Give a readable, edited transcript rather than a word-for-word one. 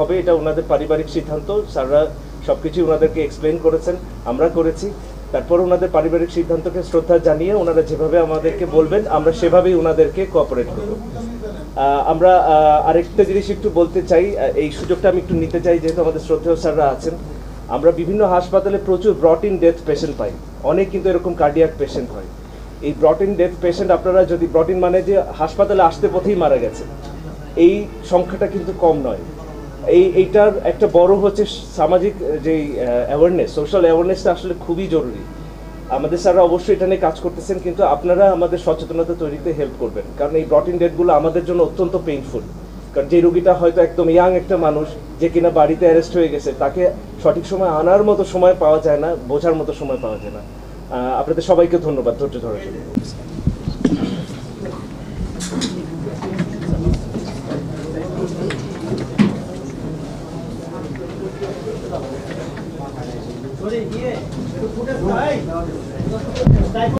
হবে এটা ওনাদের পারিবারিক সিদ্ধান্ত। স্যাররা সবকিছু ওনাদেরকে এক্সপ্লেন করেছেন, আমরা করেছি। তারপর ওনাদের পারিবারিক সিদ্ধান্তকে শ্রদ্ধা জানিয়ে ওনারা যেভাবে আমাদেরকে বলবেন আমরা সেভাবেই ওনাদেরকে কোঅপারেট করব। আমরা আরেকটা জিনিস একটু বলতে চাই, এই সুযোগটা আমি একটু নিতে চাই যেহেতু আমাদের শ্রদ্ধেয় স্যাররা আছেন। আমরা বিভিন্ন হাসপাতালে প্রচুর ব্রট ইন ডেথ পেশেন্ট পাই, অনেক কিন্তু এরকম কার্ডিয়াক পেশেন্ট হয়। এই ব্রট ইন ডেথ পেশেন্ট আপনারা যদি ব্রট ইন মানে যে হাসপাতালে আসতে পথেই মারা গেছে, এই সংখ্যাটা কিন্তু কম নয়। এইটার একটা বড় হচ্ছে সামাজিক যেই অ্যাওয়ারনেস, সোশ্যাল অ্যাওয়ারনেসটা আসলে খুবই জরুরি। আমাদের স্যাররা অবশ্যই এটা নিয়ে কাজ করতেছেন, কিন্তু আপনারা আমাদের সচেতনতা তৈরিতে হেল্প করবেন, কারণ এই ব্রট ইন ডেথগুলো আমাদের জন্য অত্যন্ত পেইনফুল। কারণ যে রোগীটা হয়তো একদম ইয়াং একটা মানুষ যে কিনা বাড়িতে অ্যারেস্ট হয়ে গেছে, তাকে সঠিক সময় আনার মতো সময় পাওয়া যায় না, বোঝার মতো সময় পাওয়া যায় না। আপনাদের সবাইকে ধন্যবাদ ধৈর্য ধরার জন্য।